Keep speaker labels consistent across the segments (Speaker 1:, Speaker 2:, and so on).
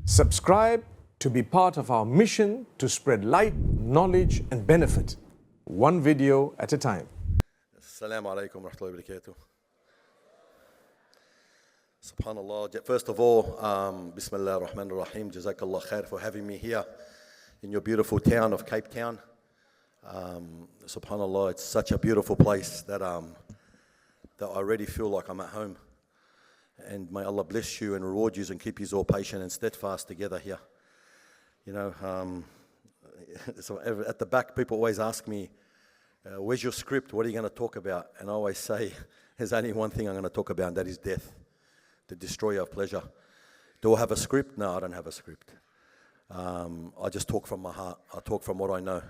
Speaker 1: Subscribe to be part of our mission to spread light, knowledge, and benefit, one video at a time.
Speaker 2: Assalamu alaikum wa rahmatullahi wa barakatuh. Subhanallah. First of all, Bismillah ar-Rahman ar-Rahim. Jazakallah khair for having me here in your beautiful town of Cape Town. Subhanallah, it's such a beautiful place that I already feel like I'm at home. And may Allah bless you and reward you and keep you all patient and steadfast together here. You know, so at the back, people always ask me, where's your script? What are you going to talk about? And I always say, there's only one thing I'm going to talk about, and that is death, the destroyer of pleasure. Do I have a script? No, I don't have a script. I just talk from my heart. I talk from what I know.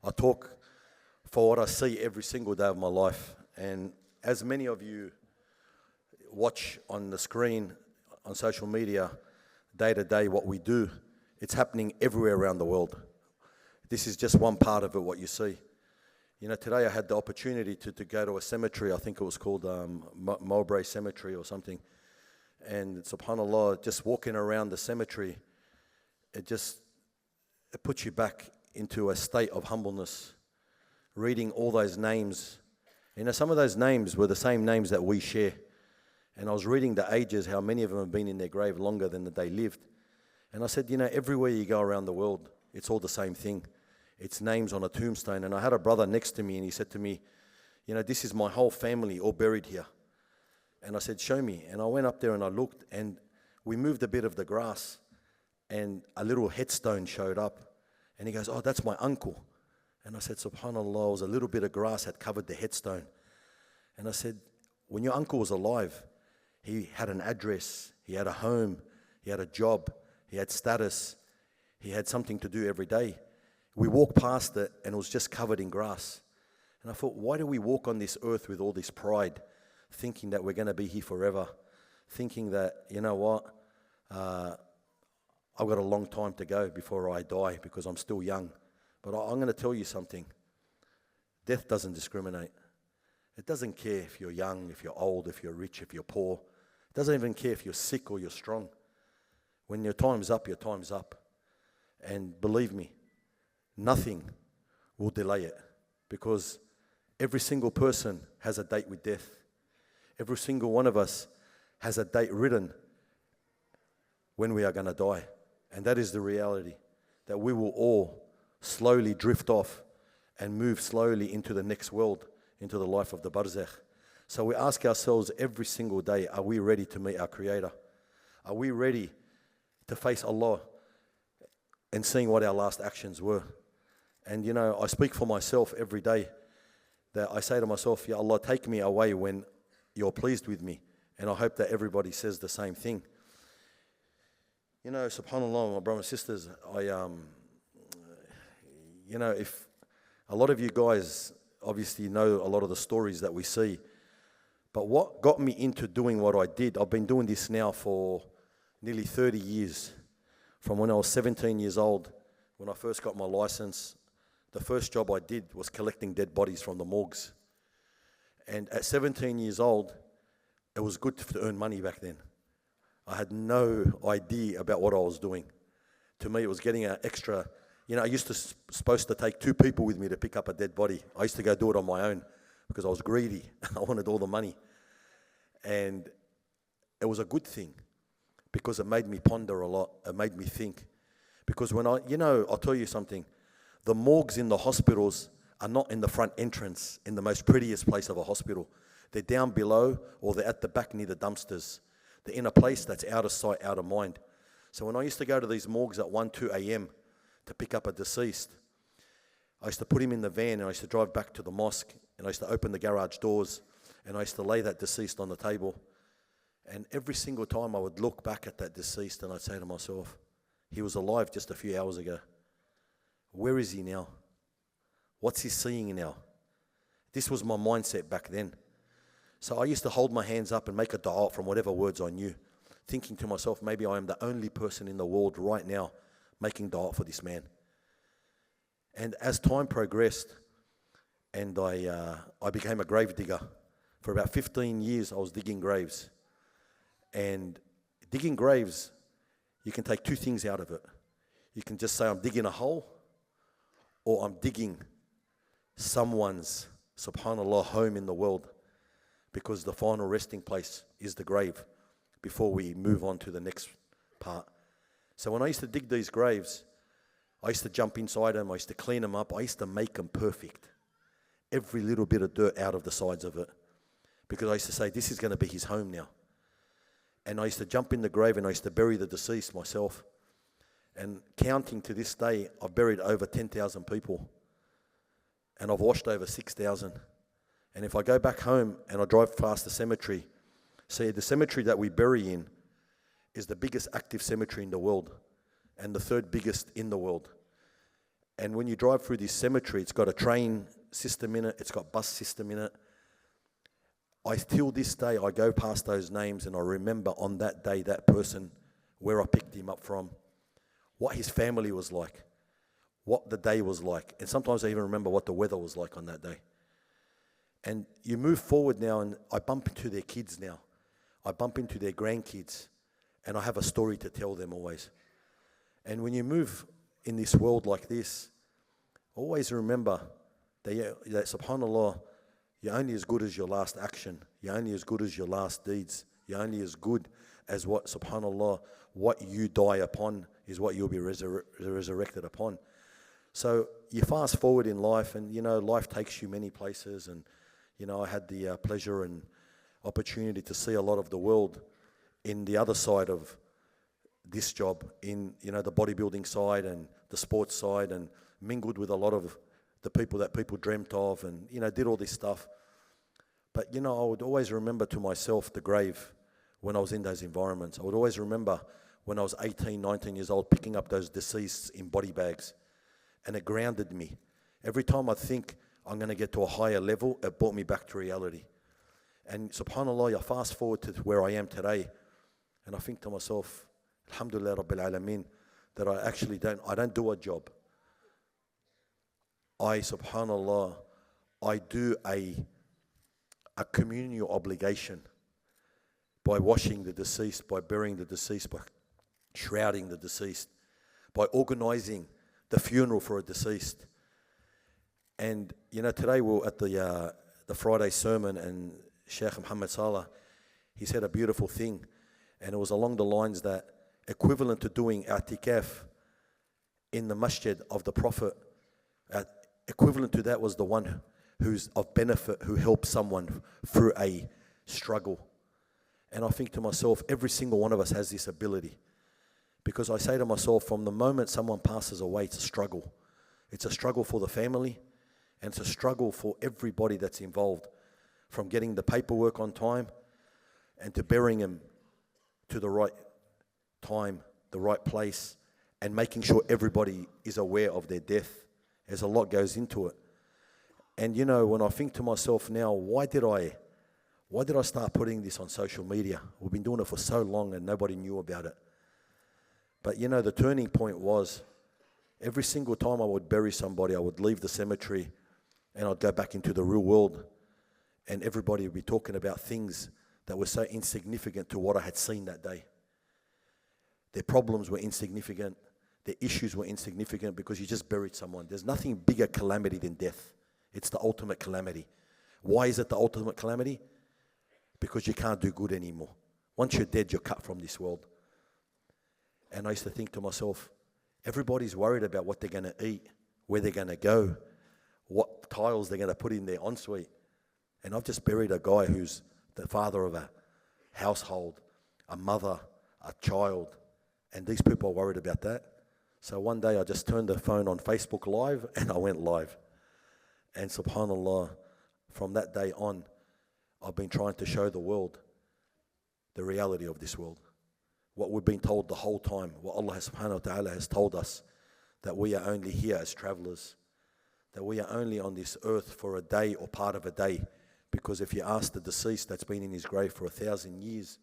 Speaker 2: I talk for what I see every single day of my life. And as many of you watch on the screen, on social media, day to day, what we do, it's happening everywhere around the world. This is just one part of it, what you see. You know, today I had the opportunity to go to a cemetery. I think it was called Mowbray Cemetery or something. And subhanAllah, just walking around the cemetery, it puts you back into a state of humbleness. Reading all those names. You know, some of those names were the same names that we share. And I was reading the ages, how many of them have been in their grave longer than they lived. And I said, you know, everywhere you go around the world, it's all the same thing. It's names on a tombstone. And I had a brother next to me, and he said to me, you know, this is my whole family all buried here. And I said, show me. And I went up there and I looked, and we moved a bit of the grass, and a little headstone showed up. And he goes, oh, that's my uncle. And I said, subhanAllah, it was a little bit of grass had covered the headstone. And I said, when your uncle was alive, he had an address, he had a home, he had a job, he had status, he had something to do every day. We walked past it and it was just covered in grass. And I thought, why do we walk on this earth with all this pride, thinking that we're going to be here forever, thinking that, you know what, I've got a long time to go before I die because I'm still young. But I'm going to tell you something. Death doesn't discriminate. It doesn't care if you're young, if you're old, if you're rich, if you're poor. It doesn't even care if you're sick or you're strong. When your time's up, your time's up. And believe me, nothing will delay it, because every single person has a date with death. Every single one of us has a date written when we are going to die. And that is the reality, that we will all slowly drift off and move slowly into the next world, into the life of the barzakh. So we ask ourselves every single day, are we ready to meet our Creator? Are we ready to face Allah and seeing what our last actions were? And you know, I speak for myself every day, that I say to myself, Ya Allah, take me away when you're pleased with me. And I hope that everybody says the same thing. You know, subhanAllah, my brothers and sisters, you know, if a lot of you guys obviously know a lot of the stories that we see, but what got me into doing what I did, I've been doing this now for nearly 30 years. From when I was 17 years old, when I first got my license, the first job I did was collecting dead bodies from the morgues. And at 17 years old, it was good to earn money back then. I had no idea about what I was doing. To me, it was getting an extra. You know, I used to supposed to take 2 people with me to pick up a dead body. I used to go do it on my own because I was greedy. I wanted all the money. And it was a good thing because it made me ponder a lot. It made me think. Because when I'll tell you something. The morgues in the hospitals are not in the front entrance, in the most prettiest place of a hospital. They're down below, or they're at the back near the dumpsters. They're in a place that's out of sight, out of mind. So when I used to go to these morgues at 1, 2 a.m. to pick up a deceased, I used to put him in the van and I used to drive back to the mosque, and I used to open the garage doors and I used to lay that deceased on the table. And every single time I would look back at that deceased and I'd say to myself, he was alive just a few hours ago. Where is he now? What's he seeing now? This was my mindset back then. So I used to hold my hands up and make a dua from whatever words I knew, thinking to myself, maybe I am the only person in the world right now making dua for this man. And as time progressed, and I became a gravedigger. For about 15 years, I was digging graves. And digging graves, you can take two things out of it. You can just say, I'm digging a hole, or I'm digging someone's, subhanAllah, home in the world, because the final resting place is the grave before we move on to the next part. So when I used to dig these graves, I used to jump inside them, I used to clean them up, I used to make them perfect. Every little bit of dirt out of the sides of it. Because I used to say, this is going to be his home now. And I used to jump in the grave and I used to bury the deceased myself. And counting to this day, I've buried over 10,000 people. And I've washed over 6,000. And if I go back home and I drive past the cemetery, see, the cemetery that we bury in is the biggest active cemetery in the world and the third biggest in the world. And when you drive through this cemetery, it's got a train system in it, it's got bus system in it. Till this day, I go past those names and I remember on that day, that person, where I picked him up from, what his family was like, what the day was like. And sometimes I even remember what the weather was like on that day. And you move forward now, and I bump into their kids now. I bump into their grandkids, and I have a story to tell them always. And when you move in this world like this, always remember that subhanAllah, you're only as good as your last action. You're only as good as your last deeds. You're only as good as what, subhanAllah, what you die upon is what you'll be resurrected upon. So you fast forward in life, and, life takes you many places. And, I had the pleasure and opportunity to see a lot of the world in the other side of this job, in, the bodybuilding side and the sports side, and mingled with a lot of the people that people dreamt of, and, did all this stuff. But, I would always remember to myself the grave when I was in those environments. I would always remember when I was 18, 19 years old, picking up those deceased in body bags. And it grounded me. Every time I think I'm going to get to a higher level, it brought me back to reality. And subhanAllah, I fast forward to where I am today, and I think to myself, Alhamdulillah Rabbil Alameen, that I don't do a job. Subhanallah, I do a communal obligation by washing the deceased, by burying the deceased, by shrouding the deceased, by organizing the funeral for a deceased. And, today we're at the Friday sermon, and Sheikh Muhammad Salah, he said a beautiful thing, and it was along the lines that equivalent to doing i'tikaf in the masjid of the Prophet, equivalent to that was the one who's of benefit, who helps someone through a struggle. And I think to myself, every single one of us has this ability. Because I say to myself, from the moment someone passes away, it's a struggle. It's a struggle for the family, and it's a struggle for everybody that's involved, from getting the paperwork on time and to burying them to the right time, the right place, and making sure everybody is aware of their death. There's a lot goes into it. And when I think to myself now, why did I start putting this on social media? We've been doing it for so long and nobody knew about it. But the turning point was, every single time I would bury somebody, I would leave the cemetery and I'd go back into the real world, and everybody would be talking about things that were so insignificant to what I had seen that day. Their problems were insignificant. Their issues were insignificant because you just buried someone. There's nothing bigger calamity than death. It's the ultimate calamity. Why is it the ultimate calamity? Because you can't do good anymore. Once you're dead, you're cut from this world. And I used to think to myself, everybody's worried about what they're going to eat, where they're going to go, what tiles they're going to put in their ensuite. And I've just buried a guy who's the father of a household, a mother, a child, and these people are worried about that. So one day I just turned the phone on Facebook Live and I went live. And subhanAllah, from that day on, I've been trying to show the world the reality of this world. What we've been told the whole time, what Allah subhanahu wa ta'ala has told us, that we are only here as travelers, that we are only on this earth for a day or part of a day. Because if you ask the deceased that's been in his grave for 1,000 years,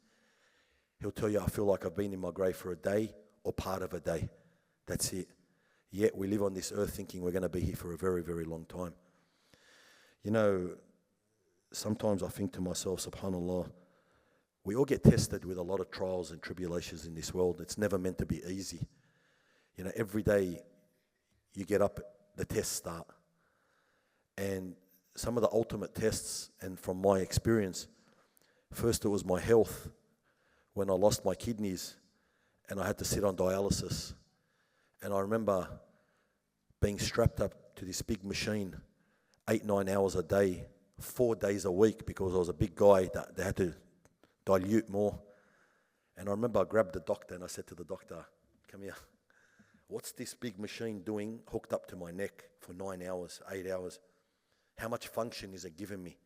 Speaker 2: he'll tell you, I feel like I've been in my grave for a day or part of a day. That's it. Yet we live on this earth thinking we're going to be here for a very, very long time. Sometimes I think to myself, subhanAllah, We all get tested with a lot of trials and tribulations in this world. It's never meant to be easy. You know, every day you get up, the tests start. And some of the ultimate tests, and from my experience, first it was my health when I lost my kidneys and I had to sit on dialysis. And I remember being strapped up to this big machine 8-9 hours a day, 4 days a week, because I was a big guy that they had to dilute more. And I remember I grabbed the doctor and I said to the doctor, come here, what's this big machine doing hooked up to my neck for 9 hours, 8 hours? How much function is it giving me?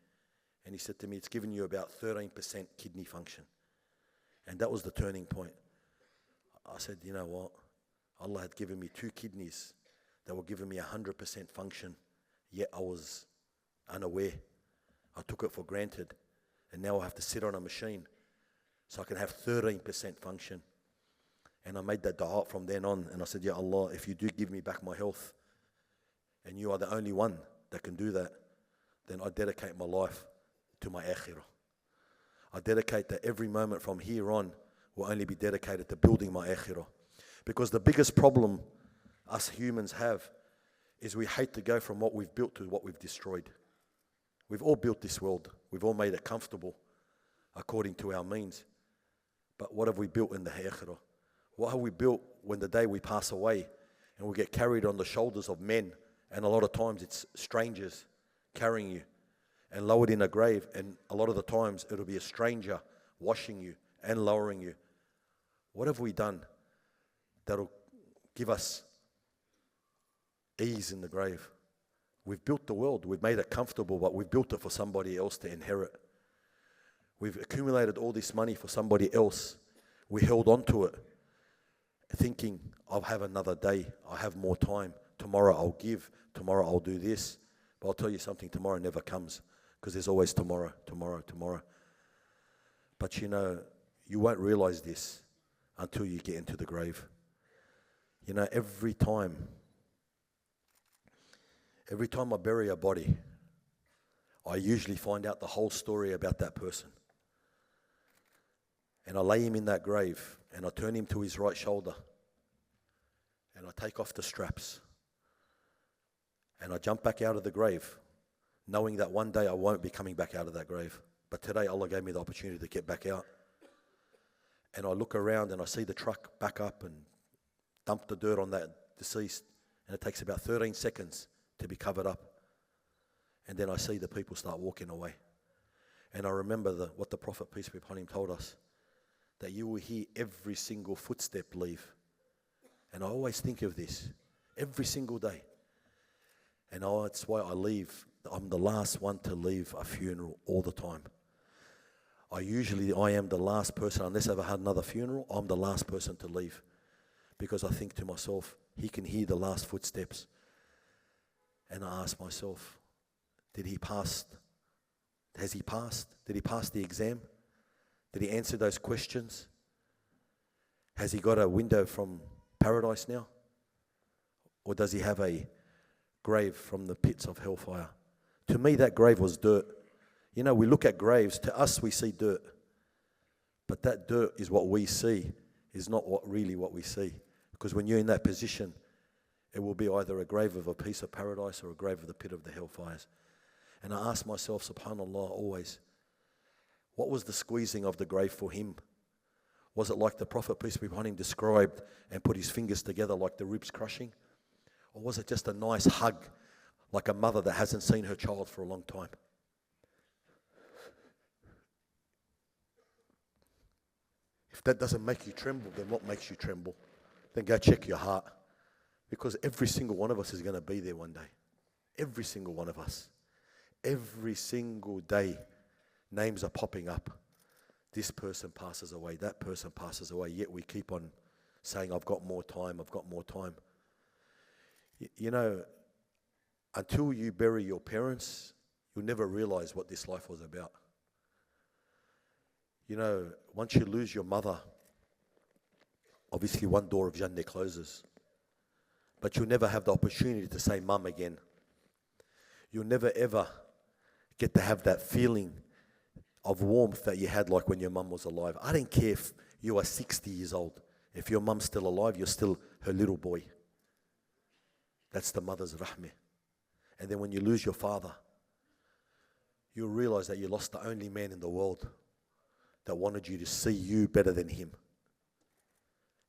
Speaker 2: And he said to me, it's giving you about 13% kidney function. And that was the turning point. I said, you know what? Allah had given me 2 kidneys that were giving me 100% function, yet I was unaware. I took it for granted. And now I have to sit on a machine so I can have 13% function. And I made that dua from then on. And I said, Ya Allah, if you do give me back my health, and you are the only one that can do that, then I dedicate my life to my akhirah. I dedicate that every moment from here on will only be dedicated to building my akhirah. Because the biggest problem us humans have is we hate to go from what we've built to what we've destroyed. We've all built this world. We've all made it comfortable according to our means. But what have we built in the akhirah? What have we built when the day we pass away and we get carried on the shoulders of men, and a lot of times it's strangers carrying you and lowered in a grave, and a lot of the times it'll be a stranger washing you and lowering you. What have we done that'll give us ease in the grave? We've built the world, we've made it comfortable, but we've built it for somebody else to inherit. We've accumulated all this money for somebody else. We held on to it, thinking, I'll have another day, I'll have more time, tomorrow I'll give, tomorrow I'll do this. But I'll tell you something, tomorrow never comes, because there's always tomorrow, tomorrow, tomorrow. But you know, you won't realize this until you get into the grave. You know, every time I bury a body, I usually find out the whole story about that person. And I lay him in that grave, and I turn him to his right shoulder, and I take off the straps, and I jump back out of the grave, knowing that one day I won't be coming back out of that grave. But today Allah gave me the opportunity to get back out. And I look around and I see the truck back up and dump the dirt on that deceased, and it takes about 13 seconds to be covered up. And then I see the people start walking away. And I remember what the Prophet, peace be upon him, told us, that you will hear every single footstep leave. And I always think of this, every single day. And that's why I'm the last one to leave a funeral all the time. I am the last person, unless I've ever had another funeral, I'm the last person to leave. Because I think to myself, he can hear the last footsteps. And I ask myself, did he pass? Has he passed? Did he pass the exam? Did he answer those questions? Has he got a window from paradise now? Or does he have a grave from the pits of hellfire? To me, that grave was dirt. You know, we look at graves, to us we see dirt. But that dirt is what we see, is not really what we see. Because when you're in that position, it will be either a grave of a piece of paradise or a grave of the pit of the hellfires. And I ask myself, subhanAllah, always, what was the squeezing of the grave for him? Was it like the Prophet, peace be upon him, described and put his fingers together like the ribs crushing? Or was it just a nice hug, like a mother that hasn't seen her child for a long time? If that doesn't make you tremble, then what makes you tremble? Then go check your heart. Because every single one of us is going to be there one day. Every single one of us. Every single day, names are popping up. This person passes away, that person passes away, yet we keep on saying, I've got more time, I've got more time. You know, until you bury your parents, you'll never realize what this life was about. You know, once you lose your mother, obviously one door of Jannah closes. But you'll never have the opportunity to say mum again. You'll never ever get to have that feeling of warmth that you had like when your mum was alive. I don't care if you are 60 years old. If your mum's still alive, you're still her little boy. That's the mother's rahmah. And then when you lose your father, you'll realize that you lost the only man in the world that wanted you to see you better than him.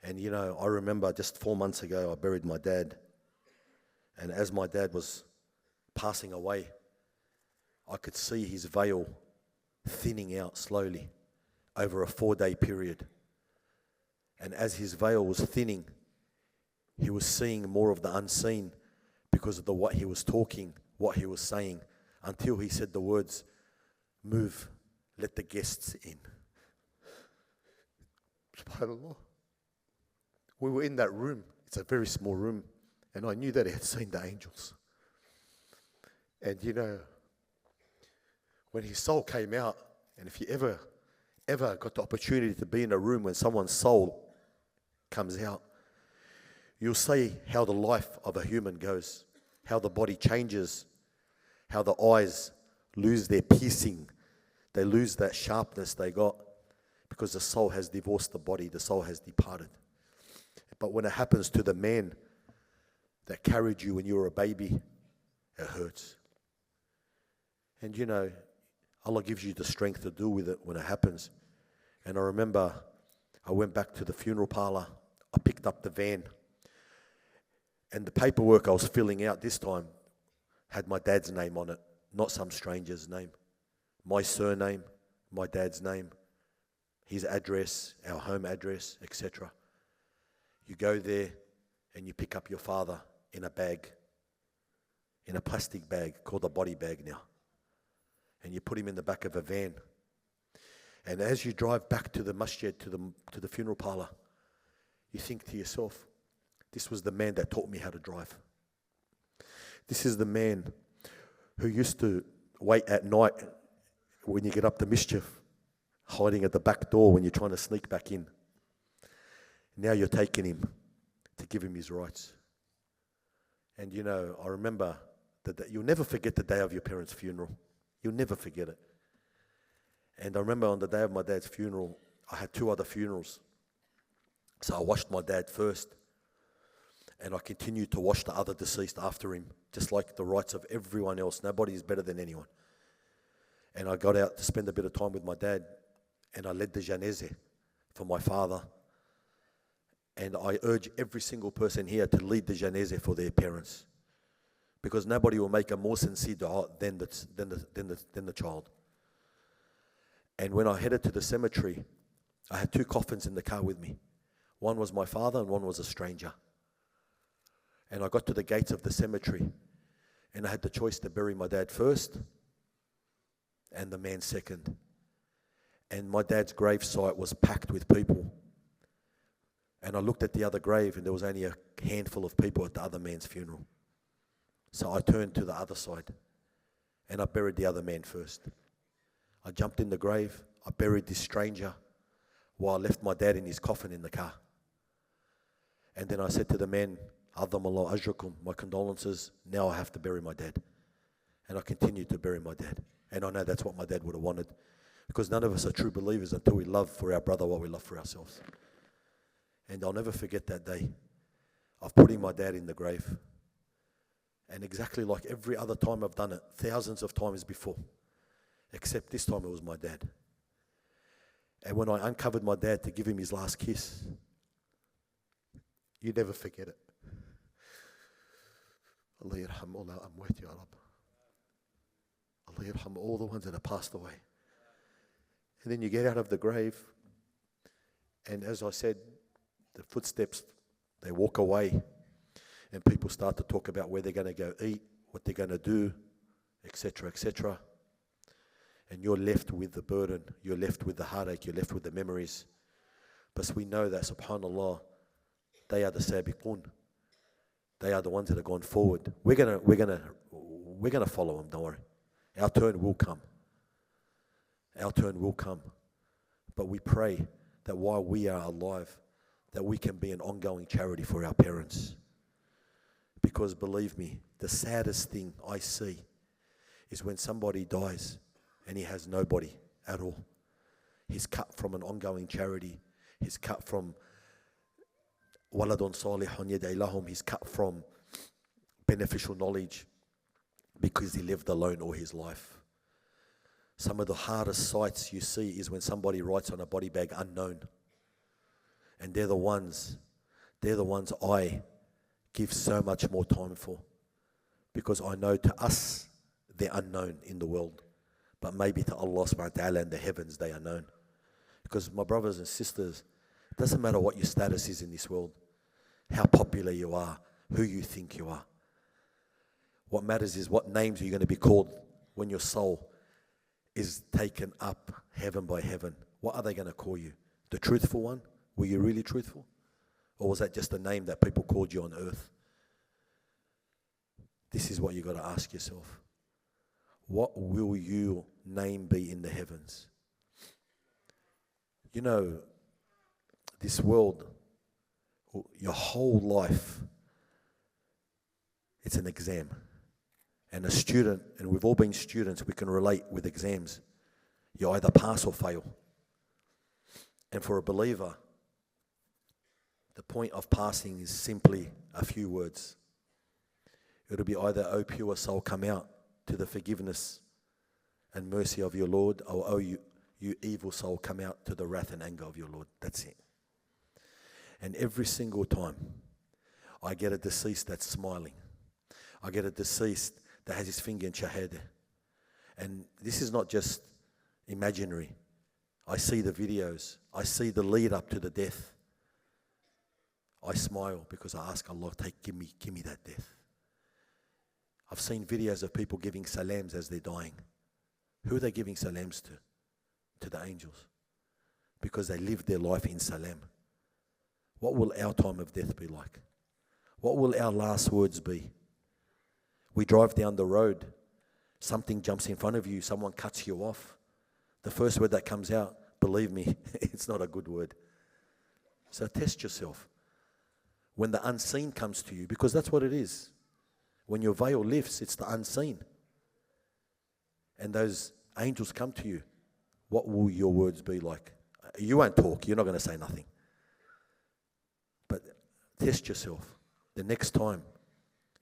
Speaker 2: And you know, I remember just 4 months ago, I buried my dad. And as my dad was passing away, I could see his veil thinning out slowly over a 4-day period. And as his veil was thinning, he was seeing more of the unseen because of what he was talking, what he was saying, until he said the words, "Move, let the guests in." SubhanAllah. We were in that room. It's a very small room. And I knew that he had seen the angels. And you know, when his soul came out, and if you ever got the opportunity to be in a room when someone's soul comes out, you'll see how the life of a human goes, how the body changes, how the eyes lose their piercing, they lose that sharpness they got because the soul has divorced the body, the soul has departed. But when it happens to the man that carried you when you were a baby, it hurts. And you know, Allah gives you the strength to deal with it when it happens. And I remember I went back to the funeral parlour, I picked up the van, and the paperwork I was filling out this time had my dad's name on it, not some stranger's name. My surname, my dad's name, his address, our home address, etc. You go there and you pick up your father in a bag, in a plastic bag called a body bag now. And you put him in the back of a van. And as you drive back to the masjid, to the funeral parlour, you think to yourself, this was the man that taught me how to drive. This is the man who used to wait at night when you get up to mischief, hiding at the back door when you're trying to sneak back in. Now you're taking him to give him his rights. And you know, I remember that you'll never forget the day of your parents' funeral. You'll never forget it. And I remember on the day of my dad's funeral, I had 2 other funerals. So I washed my dad first, and I continued to wash the other deceased after him, just like the rights of everyone else. Nobody is better than anyone. And I got out to spend a bit of time with my dad, and I led the janazah for my father. And I urge every single person here to lead the janazah for their parents, because nobody will make a more sincere dua than the child. And when I headed to the cemetery, I had 2 coffins in the car with me. One was my father and one was a stranger. And I got to the gates of the cemetery, and I had the choice to bury my dad first and the man second. And my dad's grave site was packed with people. And I looked at the other grave, and there was only a handful of people at the other man's funeral. So I turned to the other side, and I buried the other man first. I jumped in the grave, I buried this stranger while I left my dad in his coffin in the car. And then I said to the man, "Adhamallahu ajrakum, my condolences, now I have to bury my dad." And I continued to bury my dad. And I know that's what my dad would have wanted, because none of us are true believers until we love for our brother what we love for ourselves. And I'll never forget that day of putting my dad in the grave. And exactly like every other time I've done it, thousands of times before, except this time it was my dad. And when I uncovered my dad to give him his last kiss, you never forget it. Allah yarham all our amwat, ya Rab. Allah yarham all the ones that have passed away. And then you get out of the grave, and as I said, the footsteps, they walk away, and people start to talk about where they're going to go eat, what they're going to do, etc., etc. And you're left with the burden, you're left with the heartache, you're left with the memories. But we know that, subhanAllah, they are the sabiqun. They are the ones that have gone forward. We're gonna follow them, don't worry. Our turn will come. Our turn will come. But we pray that while we are alive, that we can be an ongoing charity for our parents. Because believe me, the saddest thing I see is when somebody dies and he has nobody at all. He's cut from an ongoing charity. He's cut from waladun salihun yad'i lahum. He's cut from beneficial knowledge because he lived alone all his life. Some of the hardest sights you see is when somebody writes on a body bag unknown. And they're the ones I give so much more time for. Because I know to us, they're unknown in the world. But maybe to Allah subhanahu wa ta'ala in the heavens, they are known. Because my brothers and sisters, it doesn't matter what your status is in this world, how popular you are, who you think you are. What matters is what names are you going to be called when your soul is taken up heaven by heaven. What are they going to call you? The truthful one? Were you really truthful? Or was that just a name that people called you on earth? This is what you've got to ask yourself. What will your name be in the heavens? You know, this world, your whole life, it's an exam. And a student, and we've all been students, we can relate with exams. You either pass or fail. And for a believer, the point of passing is simply a few words. It'll be either, O pure soul, come out to the forgiveness and mercy of your Lord, or O you evil soul, come out to the wrath and anger of your Lord. That's it. And every single time I get a deceased that's smiling. I get a deceased that has his finger in shahada. And this is not just imaginary. I see the videos. I see the lead up to the death. I smile because I ask Allah, give me that death. I've seen videos of people giving salams as they're dying. Who are they giving salams to? To the angels. Because they lived their life in salam. What will our time of death be like? What will our last words be? We drive down the road, something jumps in front of you, someone cuts you off. The first word that comes out, believe me, it's not a good word. So test yourself. When the unseen comes to you, because that's what it is. When your veil lifts, it's the unseen. And those angels come to you. What will your words be like? You won't talk. You're not going to say nothing. But test yourself. The next time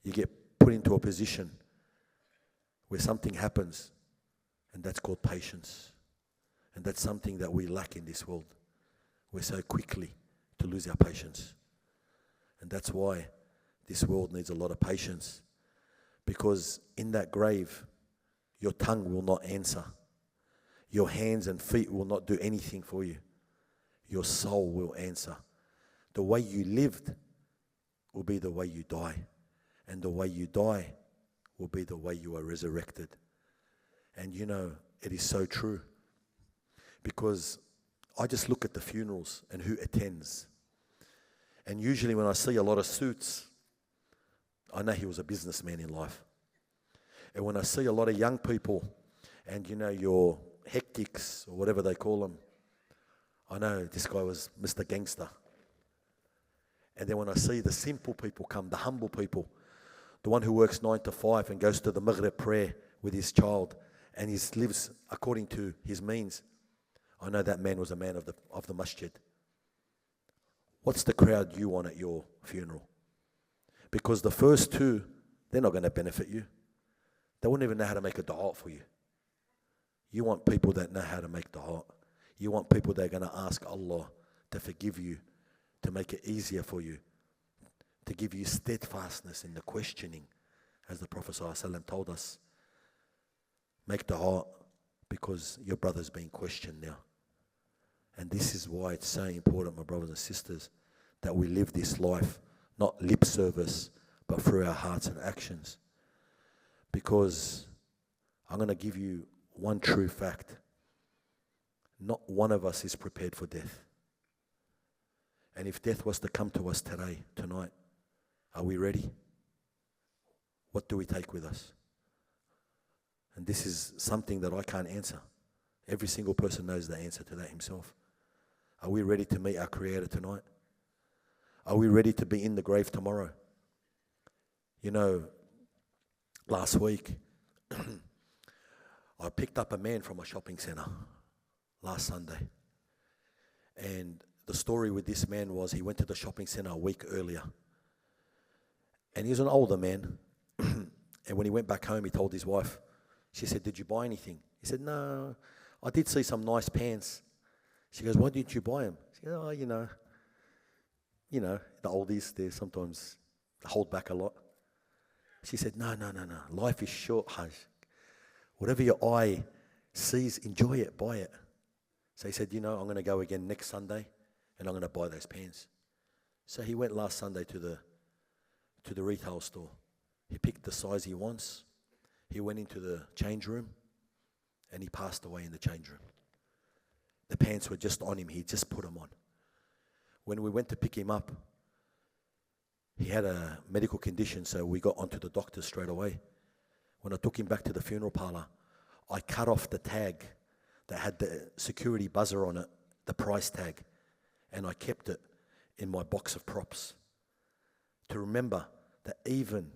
Speaker 2: you get put into a position where something happens, and that's called patience. And that's something that we lack in this world. We're so quickly to lose our patience. And that's why this world needs a lot of patience. Because in that grave, your tongue will not answer. Your hands and feet will not do anything for you. Your soul will answer. The way you lived will be the way you die. And the way you die will be the way you are resurrected. And you know, it is so true. Because I just look at the funerals and who attends. And usually when I see a lot of suits, I know he was a businessman in life. And when I see a lot of young people and you know, your hectics or whatever they call them, I know this guy was Mr. Gangster. And then when I see the simple people come, the humble people, the one who works 9 to 5 and goes to the Maghrib prayer with his child and he lives according to his means, I know that man was a man of the masjid. What's the crowd you want at your funeral? Because the first two, they're not going to benefit you. They wouldn't even know how to make a dua for you. You want people that know how to make dua. You want people that are going to ask Allah to forgive you, to make it easier for you, to give you steadfastness in the questioning. As the Prophet ﷺ told us, make dua because your brother's being questioned now. And this is why it's so important, my brothers and sisters, that we live this life, not lip service, but through our hearts and actions. Because I'm going to give you one true fact. Not one of us is prepared for death. And if death was to come to us today, tonight, are we ready? What do we take with us? And this is something that I can't answer. Every single person knows the answer to that himself. Are we ready to meet our Creator tonight? Are we ready to be in the grave tomorrow? You know, last week, I picked up a man from a shopping centre. last Sunday. And the story with this man was he went to the shopping centre a week earlier. And he was an older man. And when he went back home, he told his wife, she said, "Did you buy anything?" He said, "No, I did see some nice pants." She goes, "Why didn't you buy them?" She goes, "Oh, you know, the oldies, they sometimes hold back a lot." She said, No. Life is short, Haj. Whatever your eye sees, enjoy it, buy it. So he said, I'm going to go again next Sunday and I'm going to buy those pants. So he went last Sunday to the retail store. He picked the size he wants. He went into the change room and he passed away in the change room. The pants were just on him. He just put them on. When we went to pick him up, he had a medical condition, so we got onto the doctor straight away. When I took him back to the funeral parlour, I cut off the tag that had the security buzzer on it, the price tag, and I kept it in my box of props to remember that even,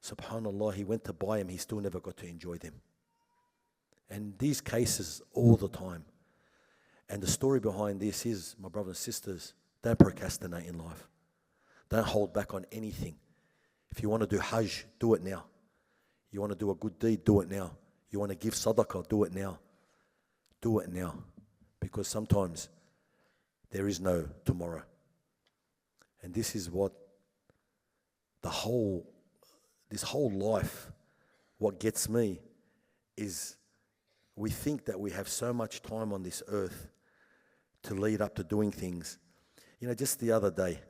Speaker 2: subhanAllah, he went to buy him, he still never got to enjoy them. And these cases all the time. And the story behind this is, my brothers and sisters, don't procrastinate in life. Don't hold back on anything. If you want to do Hajj, do it now. You want to do a good deed, do it now. You want to give sadaqah, do it now. Do it now. Because sometimes there is no tomorrow. And this is what this whole life, what gets me is we think that we have so much time on this earth to lead up to doing things. Just the other day,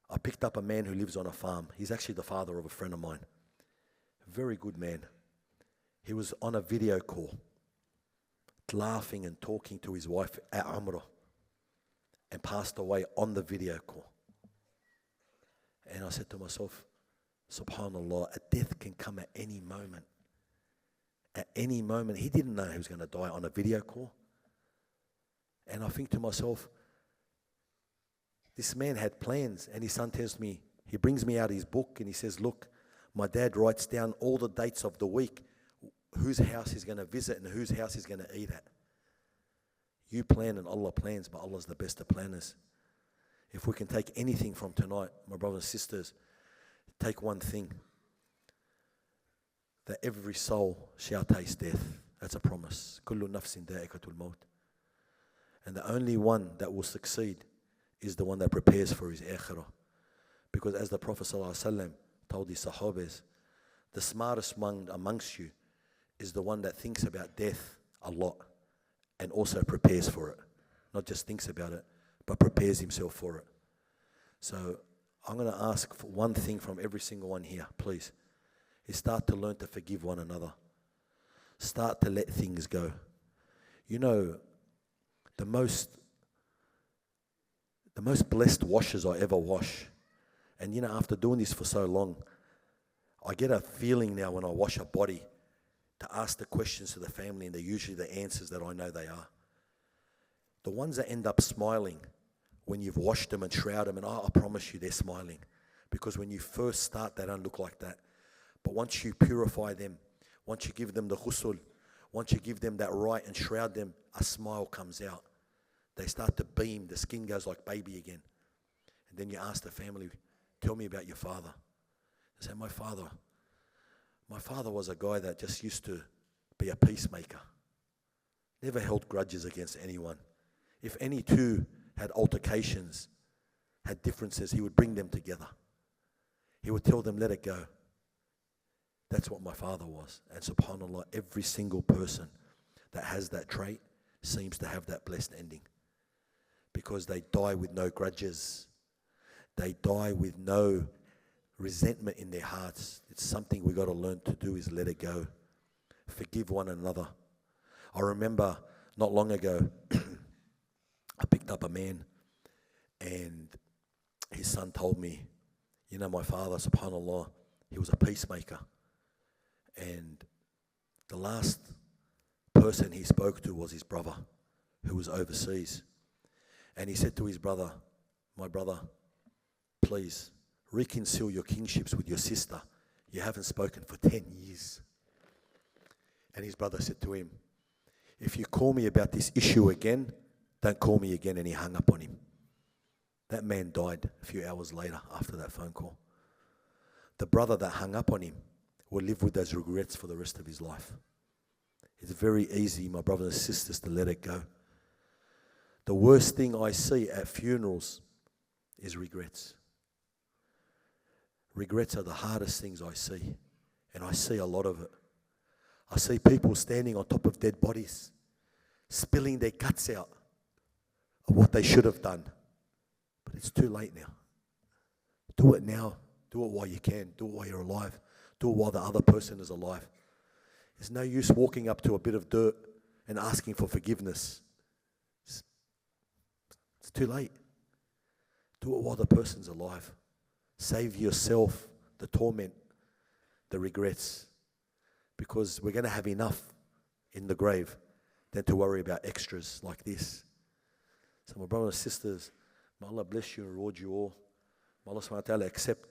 Speaker 2: I picked up a man who lives on a farm. He's actually the father of a friend of mine. Very good man. He was on a video call, laughing and talking to his wife at Umrah, and passed away on the video call. And I said to myself, subhanAllah, a death can come at any moment. At any moment. He didn't know he was going to die on a video call. And I think to myself, this man had plans, and his son tells me, he brings me out his book and he says, "Look, my dad writes down all the dates of the week, whose house he's going to visit and whose house he's going to eat at." You plan and Allah plans, but Allah's the best of planners. If we can take anything from tonight, my brothers and sisters, take one thing. That every soul shall taste death. That's a promise. Kullu nafsin da'ikatul maut. And the only one that will succeed is the one that prepares for his akhirah. Because as the Prophet ﷺ told his sahabas, the smartest one amongst you is the one that thinks about death a lot and also prepares for it. Not just thinks about it, but prepares himself for it. So I'm going to ask for one thing from every single one here, please. Is start to learn to forgive one another. Start to let things go. The most blessed washes I ever wash. And after doing this for so long, I get a feeling now when I wash a body to ask the questions to the family, and they're usually the answers that I know they are. The ones that end up smiling when you've washed them and shrouded them, and I promise you they're smiling. Because when you first start, they don't look like that. But once you purify them, once you give them the ghusl, once you give them that right and shroud them, a smile comes out. They start to beam, the skin goes like baby again. And then you ask the family, "Tell me about your father." They say, my father was a guy that just used to be a peacemaker. Never held grudges against anyone. If any two had altercations, had differences, he would bring them together. He would tell them, "Let it go." That's what my father was. And subhanAllah, every single person that has that trait seems to have that blessed ending. Because they die with no grudges. They die with no resentment in their hearts. It's something we got to learn to do, is let it go. Forgive one another. I remember not long ago, I picked up a man and his son told me, my father, subhanAllah, he was a peacemaker. And the last person he spoke to was his brother, who was overseas. And he said to his brother, "My brother, please reconcile your kinships with your sister. You haven't spoken for 10 years. And his brother said to him, if you call me about this issue again, don't call me again. And he hung up on him. That man died a few hours later after that phone call. The brother that hung up on him will live with those regrets for the rest of his life. It's very easy, my brothers and sisters, to let it go. The worst thing I see at funerals is regrets. Regrets are the hardest things I see, and I see a lot of it. I see people standing on top of dead bodies, spilling their guts out of what they should have done. But it's too late now. Do it now. Do it while you can. Do it while you're alive. Do it while the other person is alive. There's no use walking up to a bit of dirt and asking for forgiveness. It's too late. Do it while the person's alive. Save yourself the torment, the regrets, because we're going to have enough in the grave than to worry about extras like this. So my brothers and sisters, may Allah bless you and reward you all. May Allah subhanahu wa ta'ala accept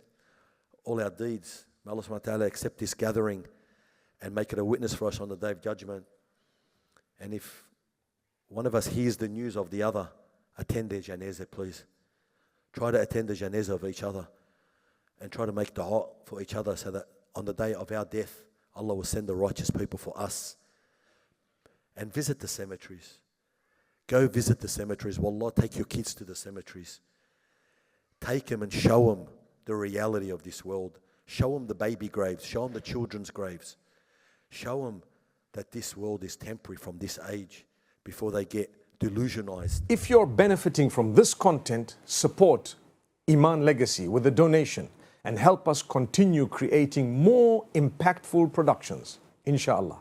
Speaker 2: all our deeds. May Allah subhanahu wa ta'ala accept this gathering and make it a witness for us on the day of judgment. And if one of us hears the news of the other, attend their janazah, please. Try to attend the janazah of each other and try to make dua for each other so that on the day of our death, Allah will send the righteous people for us. And visit the cemeteries. Go visit the cemeteries. Wallah, take your kids to the cemeteries. Take them and show them the reality of this world. Show them the baby graves. Show them the children's graves. Show them that this world is temporary from this age before they get delusionized.
Speaker 1: If you're benefiting from this content, support Eman Legacy with a donation and help us continue creating more impactful productions, inshallah.